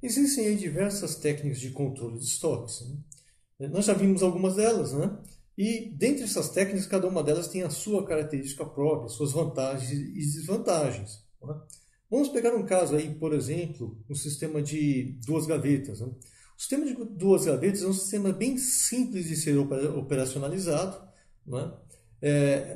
Existem aí diversas técnicas de controle de estoques, né? Nós já vimos algumas delas, né? E dentre essas técnicas, cada uma delas tem a sua característica própria, suas vantagens e desvantagens, né? Vamos pegar um caso aí, por exemplo, um sistema de duas gavetas, né? O sistema de duas gavetas é um sistema bem simples de ser operacionalizado, né?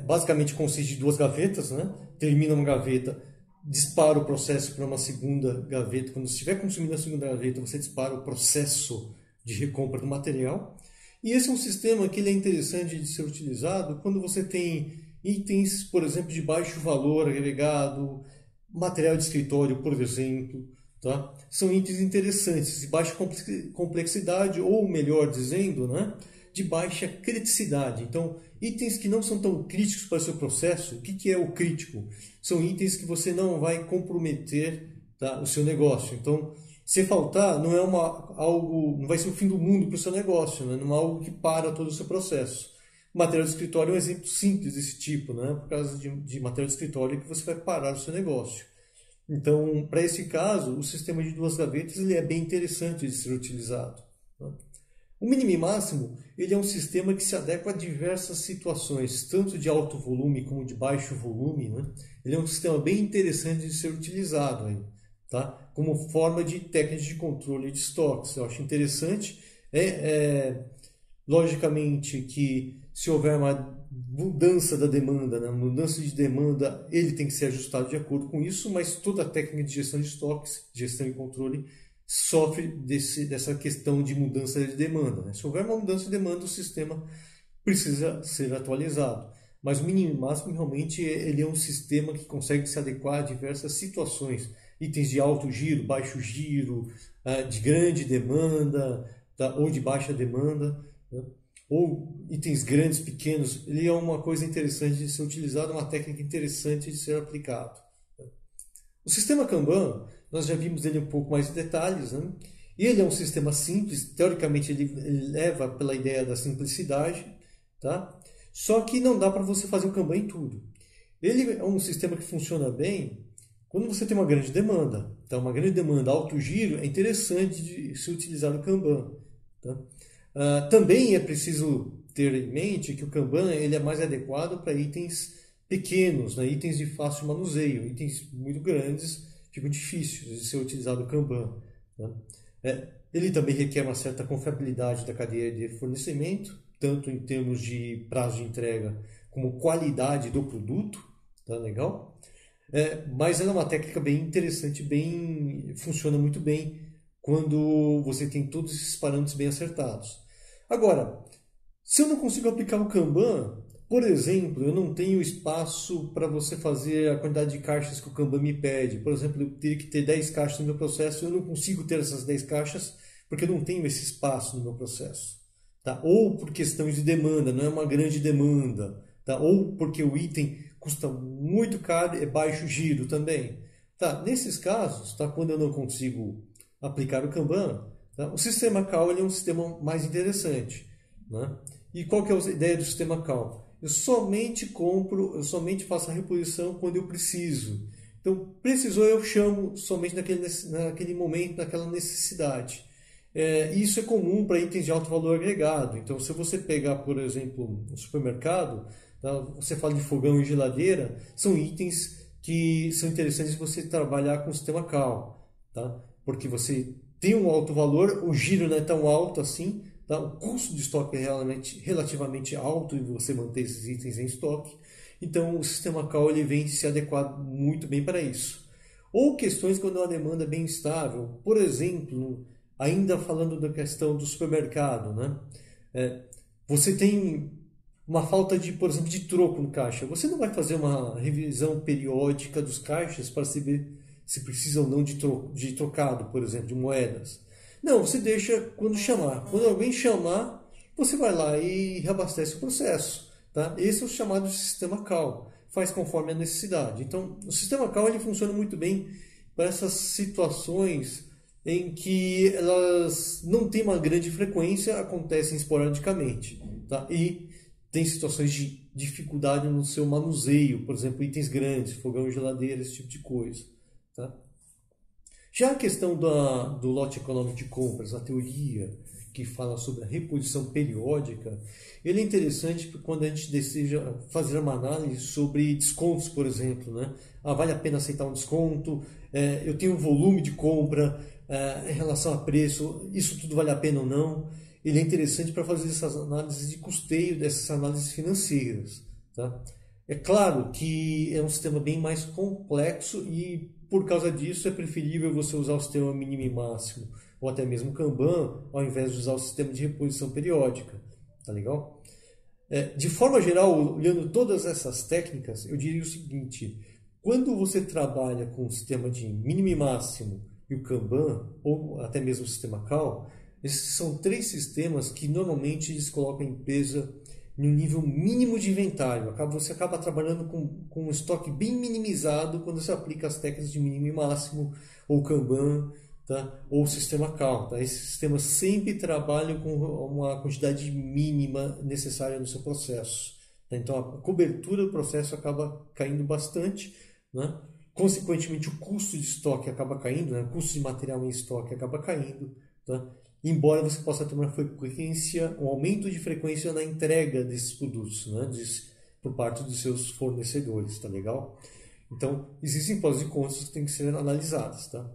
Basicamente consiste de duas gavetas, né? Termina uma gaveta, dispara o processo para uma segunda gaveta. Quando estiver consumindo a segunda gaveta, você dispara o processo de recompra do material. E esse é um sistema que ele é interessante de ser utilizado quando você tem itens, por exemplo, de baixo valor agregado, material de escritório, por exemplo. Tá? São itens interessantes, de baixa complexidade, ou melhor dizendo, né? De baixa criticidade. Então, itens que não são tão críticos para o seu processo. O que é o crítico? São itens que você não vai comprometer, tá, o seu negócio. Então, se faltar, não é algo, não vai ser o fim do mundo para o seu negócio, né? Não é algo que para todo o seu processo. O material de escritório é um exemplo simples desse tipo, né? Por causa de material de escritório que você vai parar o seu negócio. Então, para esse caso, o sistema de duas gavetas ele é bem interessante de ser utilizado, né? O mínimo e máximo ele é um sistema que se adequa a diversas situações, tanto de alto volume como de baixo volume, né? Ele é um sistema bem interessante de ser utilizado aí, tá? Como forma de técnica de controle de estoques. Eu acho interessante. Logicamente que se houver uma mudança da demanda, né? Mudança de demanda, ele tem que ser ajustado de acordo com isso, mas toda a técnica de gestão de estoques, gestão e controle, sofre dessa questão de mudança de demanda, né? Se houver uma mudança de demanda, o sistema precisa ser atualizado. Mas o mínimo e máximo realmente ele é um sistema que consegue se adequar a diversas situações. Itens de alto giro, baixo giro, de grande demanda, tá? Ou de baixa demanda, né? Ou itens grandes, pequenos. Ele é uma coisa interessante de ser utilizado, uma técnica interessante de ser aplicado. O sistema Kanban, nós já vimos ele um pouco mais em detalhes, né? Ele é um sistema simples, teoricamente ele leva pela ideia da simplicidade, tá? Só que não dá para você fazer o Kanban em tudo. Ele é um sistema que funciona bem quando você tem uma grande demanda. Então, uma grande demanda, alto giro, é interessante de se utilizar o Kanban, tá? Também é preciso ter em mente que o Kanban ele é mais adequado para itens pequenos, né? Itens de fácil manuseio. Itens muito grandes ficam difíceis de ser utilizado o Kanban, né? Ele também requer uma certa confiabilidade da cadeia de fornecimento, tanto em termos de prazo de entrega como qualidade do produto, tá legal? Mas ela é uma técnica bem interessante, funciona muito bem quando você tem todos esses parâmetros bem acertados. Agora, se eu não consigo aplicar o Kanban, por exemplo, eu não tenho espaço para você fazer a quantidade de caixas que o Kanban me pede. Por exemplo, eu teria que ter 10 caixas no meu processo, eu não consigo ter essas 10 caixas porque eu não tenho esse espaço no meu processo. Tá? Ou por questões de demanda, não é uma grande demanda. Tá? Ou porque o item custa muito caro, é baixo giro também. Tá? Nesses casos, tá? Quando eu não consigo aplicar o Kanban, tá? O sistema CAL é um sistema mais interessante, né? E qual que é a ideia do sistema CAL? Eu somente compro, eu somente faço a reposição quando eu preciso. Então, precisou, eu chamo somente naquele momento, naquela necessidade. Isso é comum para itens de alto valor agregado. Então, se você pegar, por exemplo, um supermercado, tá? Você fala de fogão e geladeira, são itens que são interessantes você trabalhar com o sistema CAL, tá? Porque você tem um alto valor, o giro não é tão alto assim, tá? O custo de estoque é relativamente alto e você manter esses itens em estoque. Então, o sistema CAL ele vem se adequar muito bem para isso. Ou questões quando a demanda é bem estável. Por exemplo, ainda falando da questão do supermercado, né? Você tem uma falta de, por exemplo, de troco no caixa. Você não vai fazer uma revisão periódica dos caixas para saber se precisa ou não de trocado, por exemplo, de moedas. Não, você deixa quando chamar. Quando alguém chamar, você vai lá e reabastece o processo. Tá? Esse é o chamado sistema CAL. Faz conforme a necessidade. Então, o sistema CAL ele funciona muito bem para essas situações em que elas não têm uma grande frequência, acontecem esporadicamente. Tá? E tem situações de dificuldade no seu manuseio, por exemplo, itens grandes, fogão e geladeira, esse tipo de coisa. Tá? Já a questão do lote econômico de compras, a teoria que fala sobre a reposição periódica, ele é interessante quando a gente deseja fazer uma análise sobre descontos, por exemplo, né? Vale a pena aceitar um desconto? Eu tenho um volume de compra em relação a preço, isso tudo vale a pena ou não? Ele é interessante para fazer essas análises de custeio, dessas análises financeiras, tá? É claro que é um sistema bem mais complexo e por causa disso é preferível você usar o sistema mínimo e máximo ou até mesmo Kanban ao invés de usar o sistema de reposição periódica, tá legal? De forma geral, olhando todas essas técnicas, eu diria o seguinte: quando você trabalha com o sistema de mínimo e máximo e o Kanban ou até mesmo o sistema Cal, esses são três sistemas que normalmente eles colocam a empresa no nível mínimo de inventário. Você acaba trabalhando com um estoque bem minimizado quando você aplica as técnicas de mínimo e máximo, ou Kanban, tá? Ou o sistema Cal. Tá? Esses sistemas sempre trabalham com uma quantidade mínima necessária no seu processo. Tá? Então a cobertura do processo acaba caindo bastante, né? Consequentemente, o custo de estoque acaba caindo, né? O custo de material em estoque acaba caindo, tá? Embora você possa ter uma frequência, um aumento de frequência na entrega desses produtos, né, por parte dos seus fornecedores, tá legal? Então, existem pós e contras que têm que ser analisados, tá?